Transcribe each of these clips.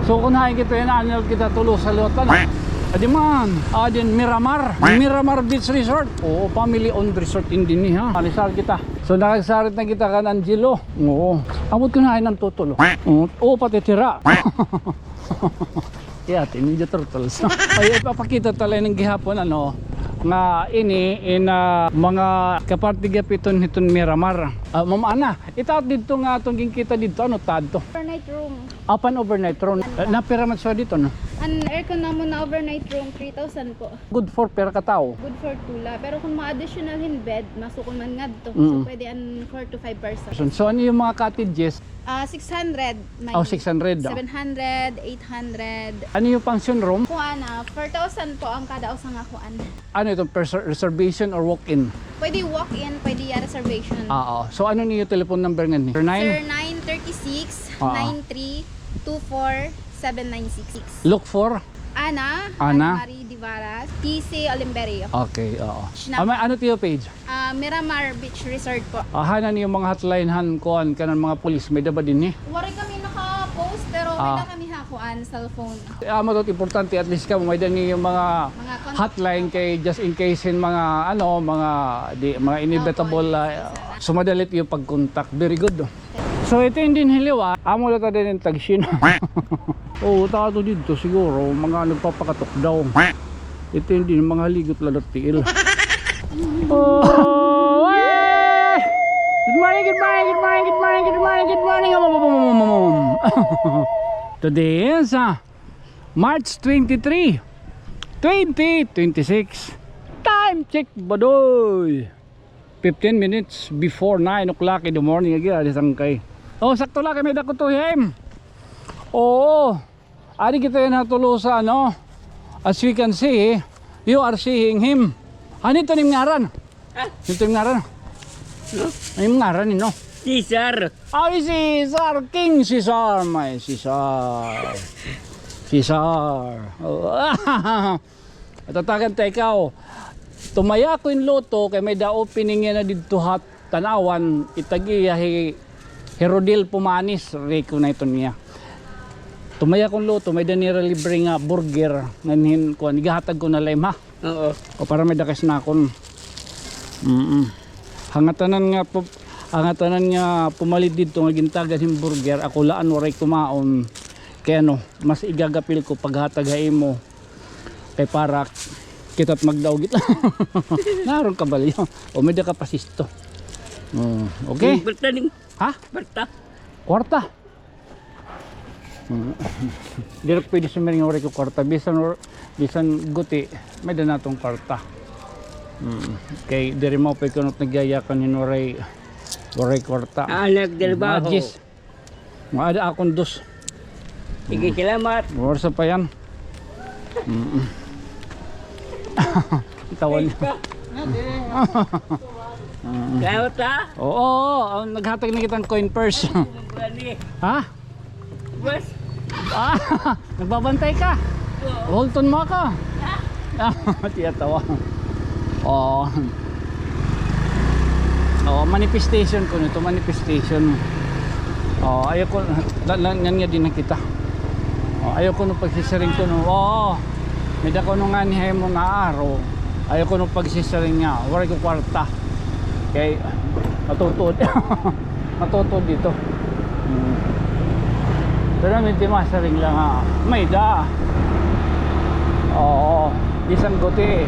So kunahin kita yan, anil kita tulo sa lutan. Adi man, adin Miramar Beach Resort. Oo, family owned resort din ha. Alisar kita. So nakagsarit na kita kan Angelo. Oo. Amot kunahin ng tutulo. Oo, pati tira. Yeah, Ninja Turtles. Ay, papakita talaga ng gihapon ano nga ini mga kapartiga piton hiton Miramar. Ma'am Ana, itaw dito nga atong kita dito ano tadto. Overnight room. Apan overnight room. Napiramat sa dito no. An aircon namo na overnight room 3,000 po. Good for per katao. Good for tula. Pero kung ma-additional in bed, masukol man ngadto. So pwede an 4 to 5 person. So ano yung mga cottages? 600. Oh, 600. 700, 800. Ano yung function room? Kuana, 4,000 po ang kada usa nga kuan. Ano ito? Reservation Or walk-in? Pwede walk-in, pwede reservation. Oo. So ano niyo telephone number nga ni? Sir 936 93 24 796. Look for? Ana Marie Divaras, TC Olimberio. Okay, oo. Ano tiyo page? Miramar Beach Resort po. Hanan yung mga hotline han kuan kanan mga pulis may daba din eh. Wari kami naka-post pero may na kami hakuan cellphone. Matot importante at least ka may dani yung mga hotline kay just in case in mga ano mga inevitable sumadalit yung pag-contact. Very good. So ito yung din hiliwa. Amo lata din yung tagsin. Oo, tato dito siguro mga nagpapakatok daw. Ito yung din mga ligot lalot tiil. Oh, hey! Good morning. Today is March 23, 2026. Time check badoy. 15 minutes before 9 o'clock in the morning again. Kay. Oh, sakto lang kami dako to him. Oo. Ari kita yan natulo sa ano. As we can see, you are seeing him. Ano ito yung ngaran? Ito yung ngaran? Ano yung ngaran no? Caesar. Ay, Caesar. King Caesar. May Caesar. Caesar. Tatagan tayo ikaw. Tumaya ko yung loto kay may da-opening yan na dito hat tanawan. Itagi Herodil Pumanis. Reko na ito niya. Tumaya kong loto, may danira libre nga burger. Nanhin ko, igahatag ko na lime ha. Oo. O para may dakas na akong hangatanan nga pumalit dito nga gintagan yung burger. Ako laan waray kumaon. Kaya ano, mas igagapil ko paghatag mo. Kay para kita't magdaugit. Naroon ka bali. O may daka pasisto. Okay? Berta ning. Ha? Berta. Kwarta. Di na pwede sumiring nga waray ko kwarta. Bisan guti, may danatong kwarta. Kay diri mo pa ikunot nagyayakan yun waray kwarta. Nagdalbaho. Magis. Maada akong dos. Sige, salamat. Warsa pa yan. Tawan niya. Salamat ha. Oo, naghatag na kitang coin purse. Ha? Bas. Nagbabantay ka? Holton mo ako? Tiyatawa. Oo. Manifestation ko nito, manifestation. Ayaw ko, nga din na kita. Ayaw ko nung pagsisaring ko nung, may dako nung nga nihay mo nga araw. Ayaw ko nung pagsisaring niya, waray ko kwarta. Kaya, matutod. Matutod dito. Pero medyo masaring lang ha. May da. Oo. Isang guti.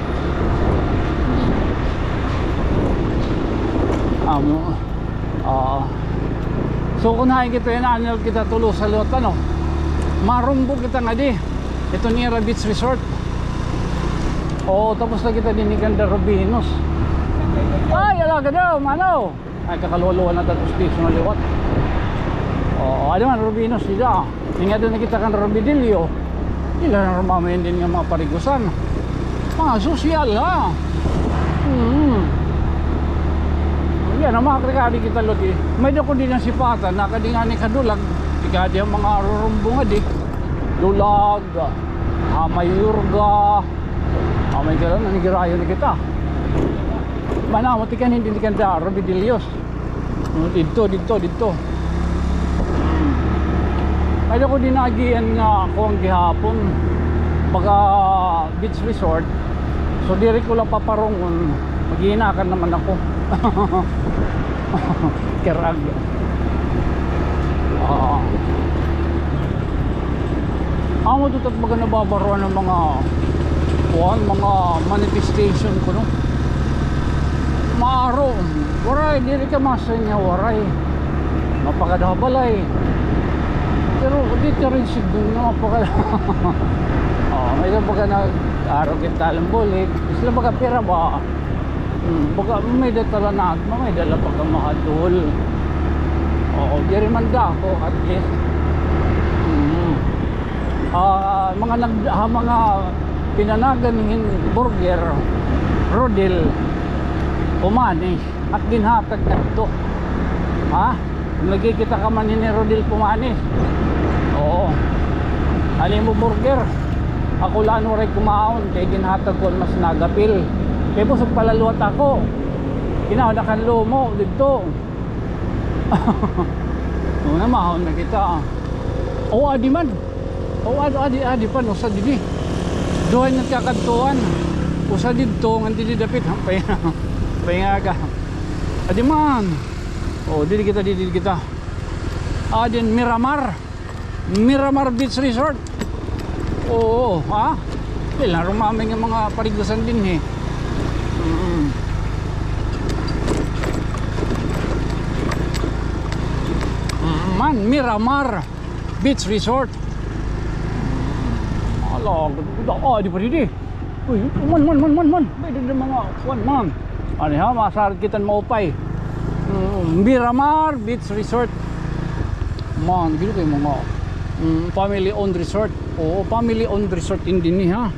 So kunahin kita yan, anil kita tulo sa lot ano. Marumbo kita nga di. Ito Niera Beach Resort. Oo, tapos na kita dinigan da Rubinos. Ay, alaga daw, mano. Ay, kakaluluhan na tatos piso na liwat. Oo, ano man, Rubinos sila. Nga doon nakita kan Robidilio. Ilan na rumamayan din nga mga parigusan. Mga sosyal ha. Yan ang mga krikadi kita lodi. May dako din ang sipatan. Nakadingani kadulag. Ikadi ang mga rurumbo nga di. Dulag. Mayurga. May gano'n. Nanigirayo na kita. Manamot ikan hindi kan da Robidilios. Dito. Kaya ko dinagian nga ako ang gihapon pagka beach resort. So diri ko lang paparongon, maghihinakan naman ako. Kerag. Amo tutat baga nababaruan ng mga mga manifestation ko no. Maaro, waray, diri ka masan niya waray. Mapakadabalay. Pero dito rin siguro nga mapakadabalay. May ilang baga nag-araw kita lambulik. Sila baga pera ba? Baga may datala na at may dala baga mahadol. Diri man da ako at least. Mga pinanagan ng burger, rodel, pumanis at ginhatag na ito. Nagkikita ka man ni rodel pumanis. Oo. Alin mo burger? Ako lang rin kumaon kay ginhatag ko mas nagapil. Kaya busog palaluat ako. Kinahadakan lumo dito. Una mahon na kita. Adi man. Adi pa no sa didi. Duhay nagkakantuan. Usa dito nga didi dapit hampay. Pahinga ka. Adi man. Didi kita. Adin Miramar Beach Resort. Kailan rumaming yung mga parigusan din Miramar Beach Resort. Di pa didi. Uy, man. Pwede din mga man. Masarat kita maupay. Miramar Beach Resort. Man, gino kayo mga family owned resort. Family owned resort din ha.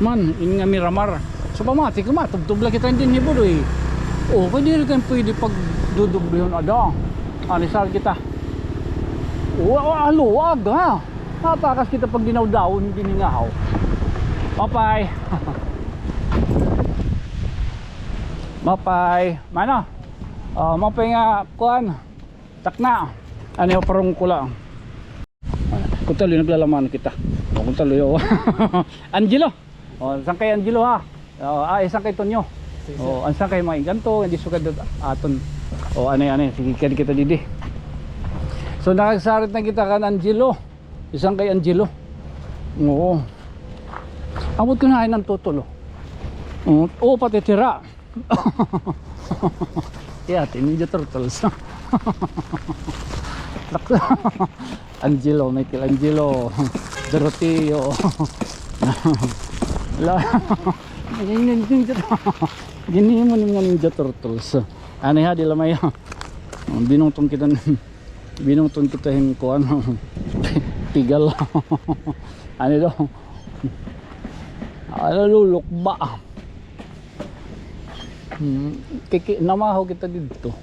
Man, in nga Miramar. So pamati ko tubtubla kita din ni Budoy. Pwede rin kayo pwede pag dudublyon ada. Sar kita. Aluwag ha. Natakas kita pag dinawdawon hindi ningahaw. Mapay. Mana? Mapay nga kuan. Takna. Parang kula. Kung taloy naglalaman kita. Kung taloy Angelo. Saan kay Angelo ha? Isang kay Tonyo. Saan kay mga ganto, hindi sugad aton. Sige kita didi. So nakagsarit na kita kan Angelo. Isang kay Angelo. Amot ko na ay ng tutulo. Pati tira. Ninja Turtles. Angelo, Michelangelo, Doroteo. Gini mo ni mga Ninja Turtles. Di lamay. Binungtong kita hin ko tigal. Daw? Lulukba. Namahaw kita dito.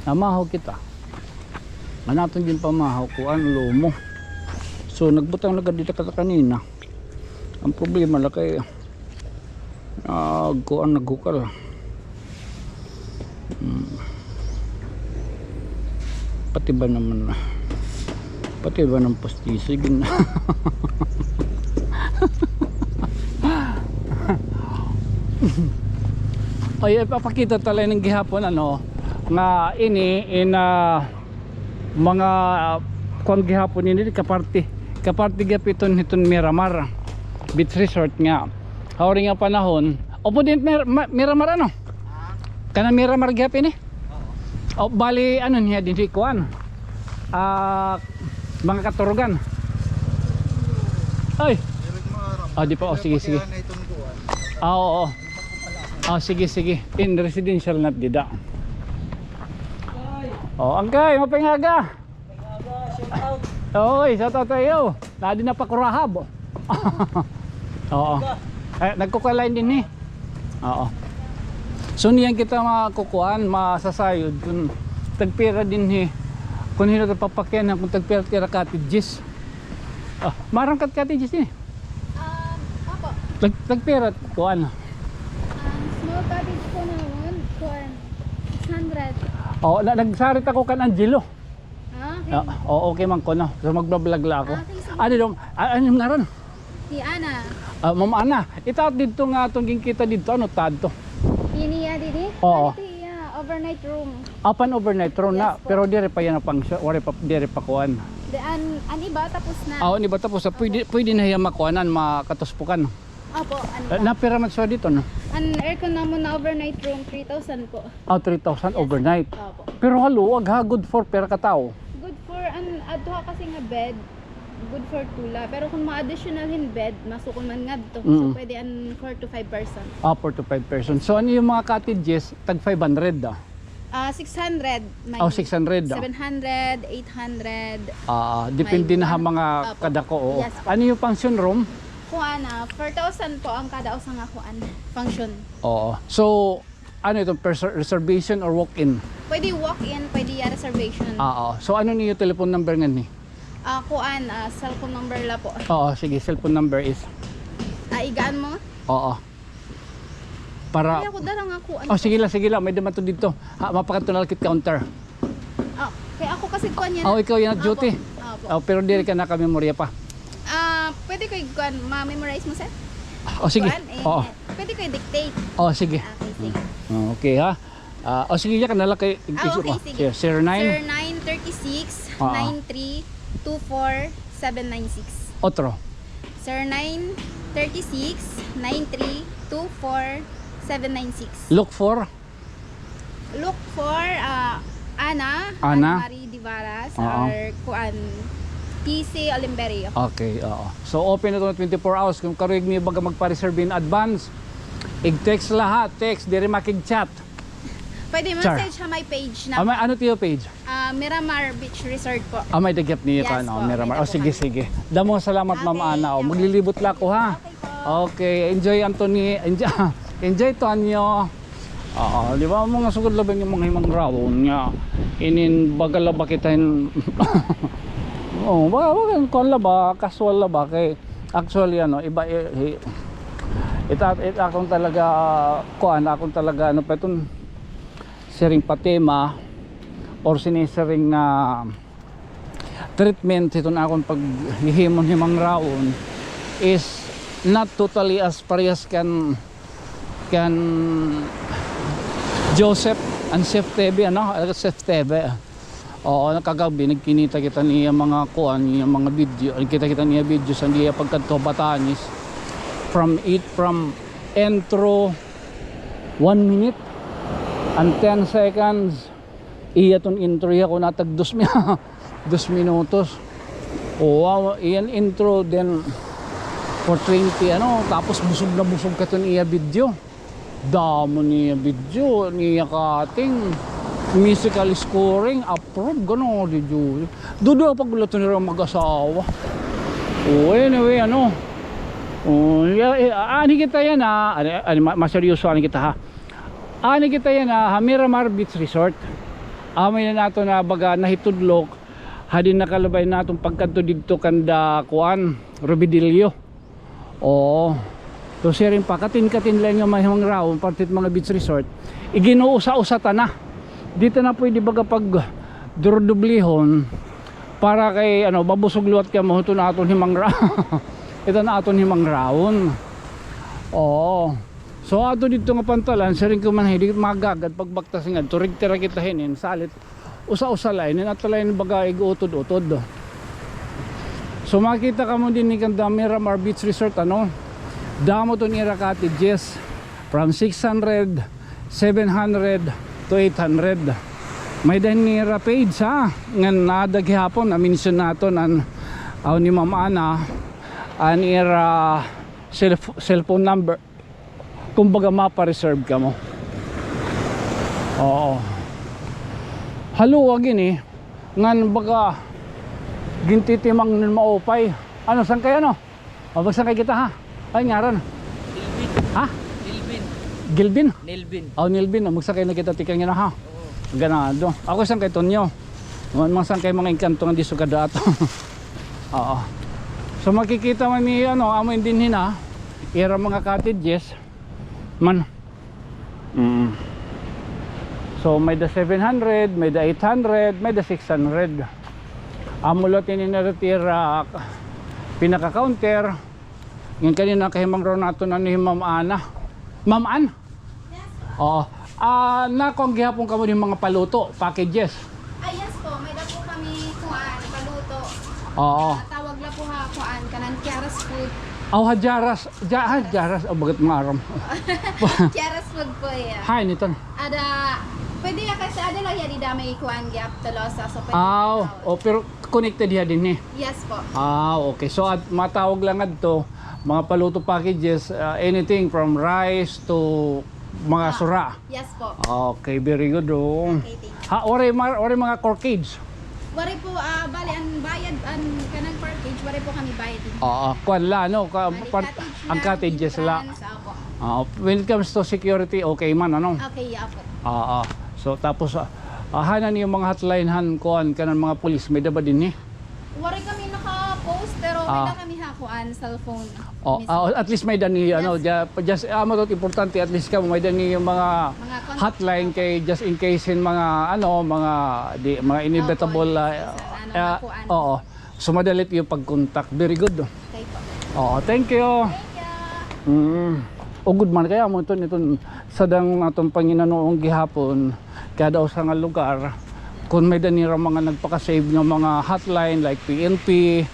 Namahaw kita. Natin din pamahaw ko lumo. So nagbutang dito ka kanina. Ang problema la kay naghukal. Pati ba ng pastisig na. Papakita talaga ng gihapon nga mga kung gihapon ini kaparti gapiton hiton Miramar Beach Resort nga. Hawring nga panahon. Din Miramar Kana Miramar gihapon bali niya din kuan. Mga katurugan. Di pa sige. Oo. Sige. In residential not dida. Angkay, mapingaga. Shout out tayo. Nadi na pakurahab. Nagkukalain din So niyan kita makukuhan, masasayod kung tagpira din kung hindi na papakyan kung tagpira cottages. Marang cottages din Opo. Tagpira kuan. Small cottage ko naman, kuan 600. Nagsarit ako kan Angelo. Okay. Okay man ko no. So magbablog la ako. Okay, sige. Ano dong? Ano nga ron? Si Ana. Ma'am Ana, itaot dito nga itong kita dito, ano tad to? Iniya didi? Oo. Ito iya, overnight room. Apan overnight ron na, Yes po. pero dire pa yan ang function, dire pa kuan. An iba tapos na. Ni ba tapos pwede na hiya makuanan, makatuspukan. Opo, Napira man siya dito no. An aircon naman na overnight room 3,000 po. 3,000 overnight. Opo. Pero halo, wag ha, good for pera ka tao. Good for an adto kasi nga bed. Good for tula. Pero kung ma-additional hin bed, masukon man nga dito. So pwede an 4 to 5 person. 4 to 5 person. So ano yung mga cottages, tag 500 600. May 600 700, 800. Depende May na ha one. mga Opo. kadako. Oo. Yes po. Ano yung function room? Kuan 4,000 po ang kada usa nga kuan function. Oo. So, ano ito, reservation or walk-in? Pwede walk-in, pwede reservation. Oo. So, ano niyo telephone number nga ni? Kuan cellphone number la po. Oo, sige, cellphone number is. Igaan mo? Oo. Para, Kaya ko dara nga kuan. sige lang, may daman to dito. Mapakatunal kit counter. Kaya ako kasi kuan yan. Ikaw yan at duty. Opo. Pero di ka nakamemorya pa. Pwede ko kuan ma-memorize mo sir? Sige. Kuan, Oo. Pwede ko i-dictate. Sige. Okay, sige. Okay ha. Sige, ya kanala kay Okay, sige. 09 0936 Oo. 93 24 796. otro. 0936 93 24 796. Look for Look for Ana Marie Divaras Oo. or kuan PC Olimberio. Okay, oo. So open ito na 24 hours. Kung karoig niyo baga magpa-reserve in advance, i-text lahat, text, dire makig-chat. Pwede Char. message sa my page na May ano tiyo page? Miramar Beach Resort po. May dagyap niyo Yes kan, po, Miramar. may Sige, dapuhan. sige. Damo salamat Ma'am Okay, Ana. okay. Maglilibot la ko ha. Okay po. Okay, enjoy Anthony. Enjoy Tonyo. Di ba mga sugod laban yung mga himang rawon nga. Inin bagala ba kitain. Baga kon la ba, casual la ba kay actually iba akong talaga akong talaga pa itong siring patema or sinisiring na treatment ito na akong paghihimon himang rawon is not totally as parehas kan Joseph and Chef TV Chef TV. Nakagabi nagkinita kita niya mga kuan, niya mga video, kita niya video sa niya pagkadto Batanes from intro 1 minute and 10 seconds iya ton intro ya ko natag 2 minutos. Iyan intro then for 20 tapos busog na busog ka ton iya video. Damo niya video niya kating musical scoring approve gano di Julie dudo pagluto nila mag-asawa. Anyway ani kita yan maseryoso ani kita ha. Ani kita yan Miramar Beach Resort. Amay na nato na baga nahitudlok hadin nakalabay natong pagkadto didto kanda kuan Robidillo. So sharing pa katin lang yung mga raw partit mga beach resort iginuusa-usata na dito na pwede baga pag durdublihon para kay babusog luwat ka mo ito na aton himang ito na aton himang raon. So ato dito nga pantalan sa rin ko man hindi magagad pagbaktas nga turig tira kita hinin salit usa-usa lain at lain baga igutod-utod. So makita ka mo din ni kanda Miramar Beach Resort damo to ni cottages from 600 700 to 800. May nira page nga nadagi hapon na-mention nato ni Ma'am Ana anira cellphone number kumbaga mapa-reserve ka mo. Haluwa gini ngan baga gintitimang nun maupay saan kayo saan kayo kita ha ay ngaran ha Gilbin? Nilbin. Nilbin. Magsakay na kita tikang yun ha. Ganado. Ako isang kay Tonyo. Mga kay mga engkanto nga di sugada ato. So makikita man ni amo din hina. Ira mga cottages. Man. So may the 700, may the 800, may the 600. Amulot ini naratira pinaka-counter. Yung kanina kahimang raw nato na ni Ma'am Ana. Ma'am Ann? Yes. Oo. Nakong gihapon kamo yung mga paluto, packages. Yes po, may na po kami kuan, paluto. Oo. Tawag la po ha kuan kanan Kiara's Food. Hajaras. Hajaras. Bagat mga aram. Kiara's Food po ya. Hi, niton. Ada pwede ya kasi ada lang ya di damay kuan gyap talosa so pwede. Pero connected ya din eh. Yes po. Okay. So at matawag lang adto mga paluto packages, anything from rice to mga sura. Yes po. Okay, very good. Okay, thank you. Ore mga corkage. Wari po bali ang bayad ang kanang package wari po kami bayad din. Kuan la no, Bali, ang cottages la. entrance, opo. When it comes to security, okay man ano. Okay, yeah po. So tapos hanan yung mga hotline han kuan kanan mga pulis may daba din eh. Wari kami naka-post pero may na kami hakuan cellphone. At least may dani ano, just to importante at least ka may dani yung mga Mga hotline kay just in case in mga ano, mga inevitable hakuan. So madalit yung pag-contact. Very good. Okay po. Thank you. Thank you. Good man kaya mo ito sadang atong Panginoong gihapon kada usa nga lugar kung may danira mga nagpaka-save ng mga hotline like PNP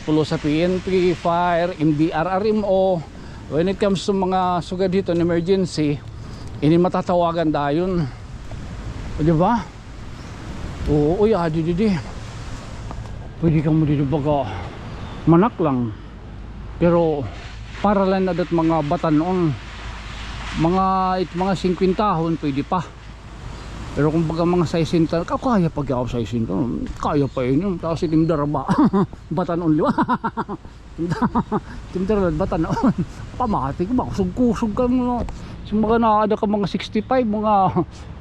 tulo sa PNP, Fire, MDRRMO. When it comes to mga sugad dito ng emergency, ini matatawagan dayon. Di ba? Di. Pwede ka mo dito baga manak lang. Pero para lang na mga bata noon, mga 50 tahon pwede pa. Pero kung baga mga 60, kaya pag ako 60, kaya pa yun. Kasi timdara ba? Bata noon, di ba? Timdara bata noon. Pamati ka ba? Kusog-kusog ka mo. So mga naada ka mga 65, mga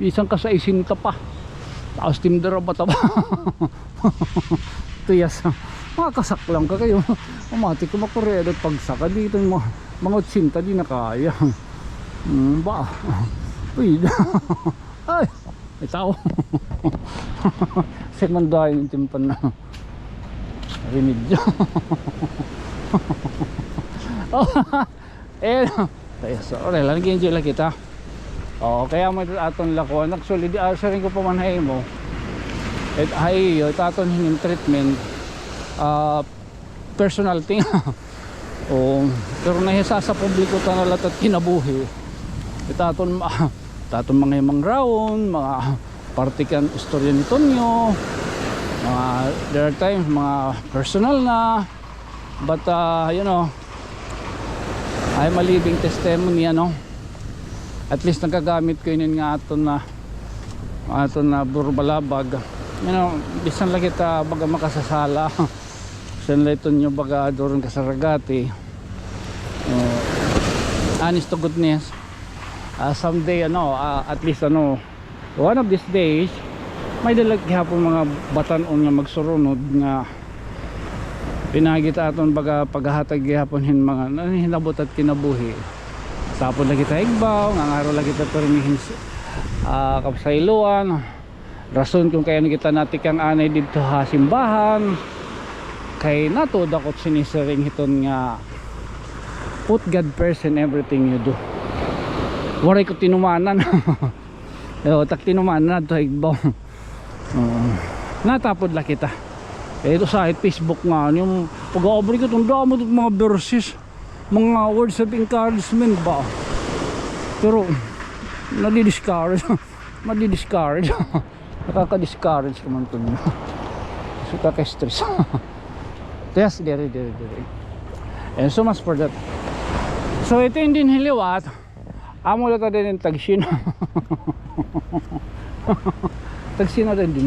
isang ka 60 pa. Tapos timdara bata ba? Tuyas. Mga kasaklang ka kayo. Pamati ka makuredot pagsaka dito. Mga 80 di na kaya. Ba? Pwede. Ay! May tao. Sekundahin yung timpan na remedyo. Sorry, lagi-enjoy lang kita. Kaya may aton lakon. Actually, sarin ko pa man hay mo. At hay, aton yung treatment. Personal thing. Pero nahisa sa publiko tanalat at kinabuhi. Aton mga himang raon, mga partikan istorya ni Tonyo, there are times mga personal na, but I'm a living testimony, at least nagagamit ko yun nga aton na burbalabag, bisan lang kita baga makasasala, bisan lang ito nyo baga doon kasaragati, honest to goodness. Someday at least one of these days may dalag hapon mga batanon nga magsurunod nga pinagita aton baga paghahatag gihapon hin mga hinabot at kinabuhi tapon lagi ta igbaw nga ngaro lagi ta permihin kapsayloan rason kung kaya kita natikang anay dito ha simbahan kay nato dakot sinisiring hiton nga put God first in everything you do. Waray ko tinumanan. Tak tinumanan na ito igbaw. Natapod lang kita. Ito sa Facebook nga yung pag-aabri ko itong damo mga verses, mga words of encouragement ba. Pero nadidiscourage. Madidiscourage. Nakaka-discourage naman ito nyo. So kaka-stress. Yes, dere. And so much for that. So ito yung din hiliwat. Amo lang din yung tagsin. Tagsin na din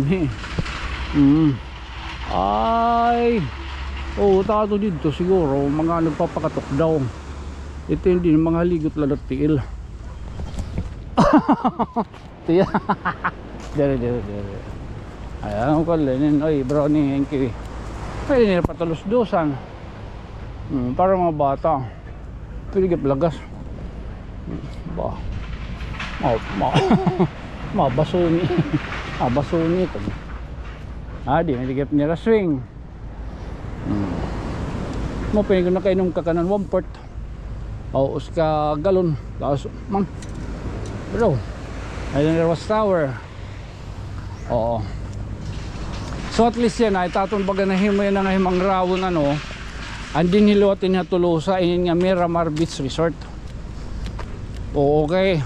Ay tato dito siguro mga nagpapakatok daw. Ito yung din mga ligot lalat tiil. Tiya. Dere. Ayan ko lenin. Oy brownie and kiwi. Pwede nila patalos-dosan. Para mga bata. Pwede lagas. Ba mabasuni ito Di naligap nila swing. Mo pwede ko na kainom ka kanan 1/4. O uska galon. Tapos man. Bro. Ayun na was tower. Oo. So at least yan ay taton baga na himo yan nga himang rawon ano. Andin hiluatin na Tolosa inin nga Miramar Beach Resort. O okay.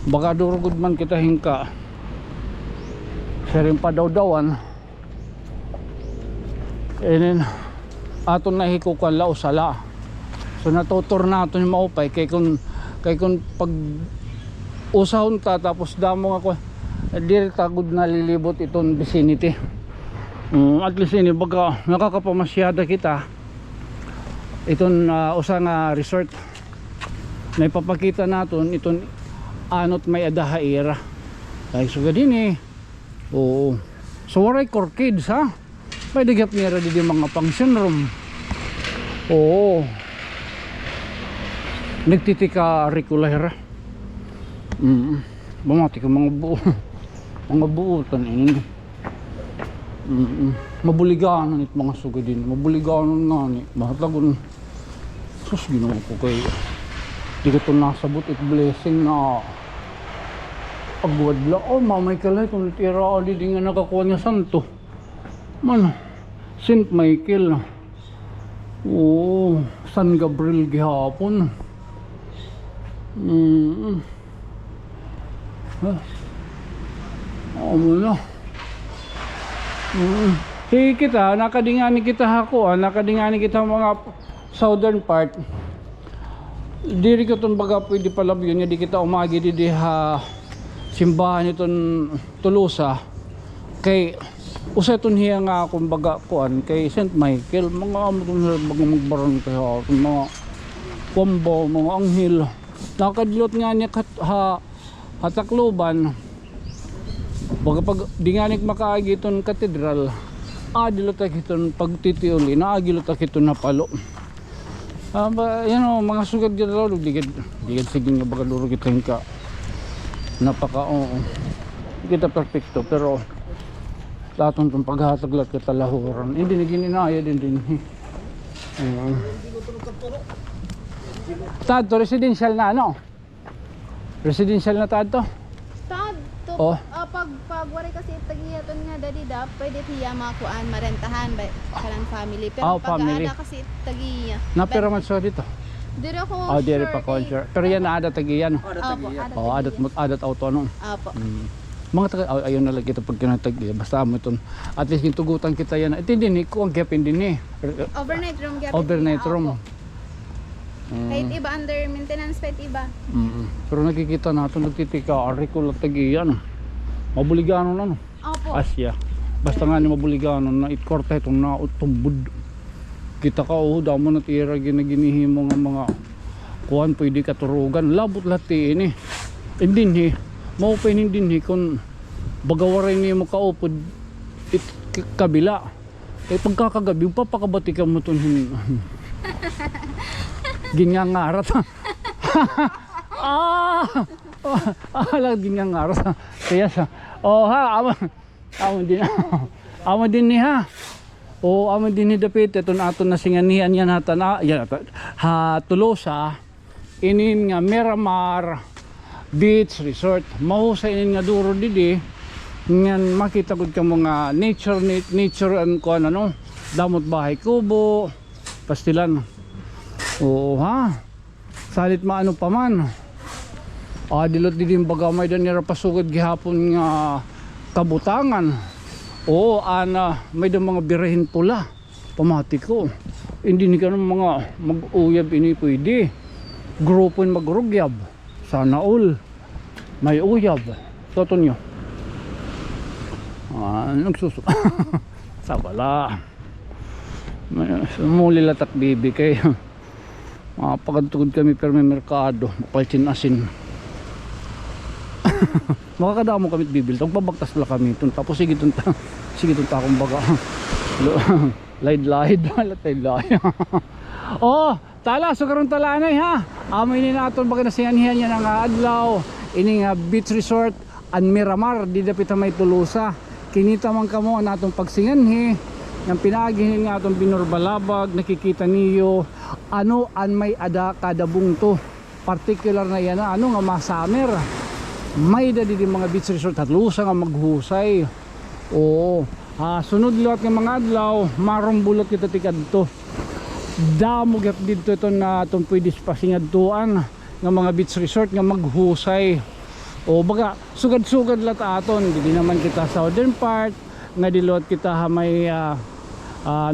Baka durugod man kita hingka. Siya rin pa daw-dawan. Inin aton na hikukan lao sala. So natutor natin yung maupay kay kung pag usahon ta tapos damo ako direkta good na lilibot itong vicinity. At least ini baga nakakapamasyada kita itong usa nga resort na ipapakita natin itong anot may adahaira kay so gadini. Oo. So waray kids ha. May digap nira di mga function room. Oo. Nagtitika regular. Bumati ka mga buo. Mga buutan ini. Mabuliganan it mga sugod din. Mabuliganan nga ni. Mahatagon. Sus ginawa ko kay. Di ko ito nasabot it blessing na agwadla. Oh mamay kalay kung tira di nga nakakuha niya santo. Man. Saint Michael. Oh. San Gabriel gihapon. Muna. Sige kita, nakadingani kita hako, nakadingani kita mga southern part. Diri ko itong baga pwede palabyon niya, di kita umagi di ha simbahan itong Tolosa. Kay usa itong hiya nga akong baga kuan kay Saint Michael, mga bagang magbaran kaya mga kwambo, mga anghel. Nakadilot nga niya hatakloban. Baga pag dinganik makaagi itong katedral, adilot ak itong pagtitiuli, naagilot ak itong napalo. Yan o, mga sugad dyan daw, digid sige nga baga durog itong ka. Napaka, kita perfecto, pero laton itong paghataglat katalahuran. Hindi na gininaya din. Tad to residential na ano? Residential na tad to? Tad to. Oh. Pag wari kasi tagiyaton nga dadida, pwede tiya makuan marentahan by kalang family. Pero pag family. ada kasi tagiya. Napira man sa dito. Dire ko. Dire pa concert. Pero yan na ada tagiyan. Opo, Adat auto no. Opo. Mga taga ayun na lang kita pag kinatag basta mo iton. At least yung tugutan kita yan. Ito din ko ang gapin din Overnight room gapin. Overnight room. Kahit iba under maintenance, kahit iba. Pero nakikita natin nagtitika ariko lang tagiyan. Mabuligano na no. Opo. Asya. Basta nga ni mabuligano na itkorta itong nautumbod. Kita ka damo na tira ginaginihin nga mga kuhan pwede katurugan. Labot lati ini. Hindi maupainin din kung bagawaray niyo mo kaupod kabila. Pagkakagabi papakabati ka mo itong gingangarat. Alang gingangarat. Kaya sa amon din ni ha. Amon din ni dapit iton aton na singanihan yan Tolosa inin nga Miramar Beach Resort. Mahusay inin nga duro didi ngan makita gud ka mga nature and kuan ano damot bahay kubo pastilan. Salit maano pa man. Dilot din baga may danira pasugod gihapon nga kabutangan. May dan mga birahin pula. Pamati ko. Hindi ni ka mga mag-uyab ini pwede. Grupon magrugyab. Sana all. May uyab. Toto nyo. Nagsusok. Sabala. Muli latak bibi kayo. Pagkatugod kami pero may merkado palchin asin. Makakadamo kami bibil tong pabagtas la kami tun tapos sige tun akong baga laid tala so karon talanay ha amay ni naton baga nasinganihan niya nga adlaw ini nga beach resort and Miramar di dapit may Tolosa kinita man kamo ang atong pagsinganhi ng pinagihin nga atong binurbalabag. Nakikita niyo ano an may ada kada bungto, particular na yan ano nga masamer may dadi di mga beach resort at lusa nga maghusay. Oo, sunod lot ng mga adlaw marumbulot kita tikadto damo gyud dito ito na atong pwede pasingadtuan nga mga beach resort nga maghusay. O baga sugad-sugad lat aton, di naman kita southern part nga dilot kita ha may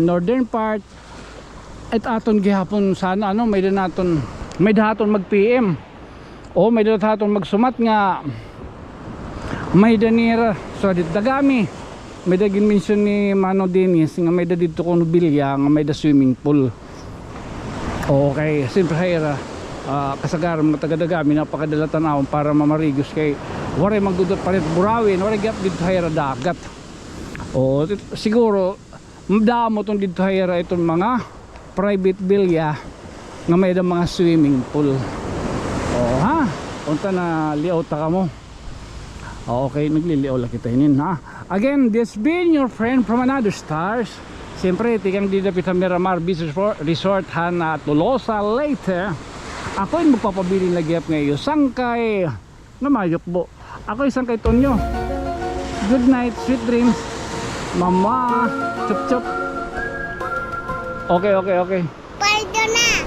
northern part at aton gihapon sana ano may dahaton mag PM o may dahaton magsumat nga may danira so dit dagami may dagin mention ni Mano Dennis nga may da dito kuno bilya nga may da swimming pool. Okay, siyempre hayra kasagaran mga taga-dagami napakadalatan awon para mamarigos kay waray magdudot palit burawin, waray gap dito hayra dagat. O siguro damo tong dito hayra itong mga private bilya nga may da mga swimming pool. O ha, unta na liaw ta kamo. Okay, nagliliaw lang kita hinin ha. Again, this been your friend from another stars. Siyempre, tikang didapit sa Miramar Beach Resort na Tolosa Leyte. Ako'y magpapabili na gyap ngayon sangkay na mayokbo. Ako'y sangkay Tonyo. Good night, sweet dreams. Mama, chup chup. Okay. Pwede na.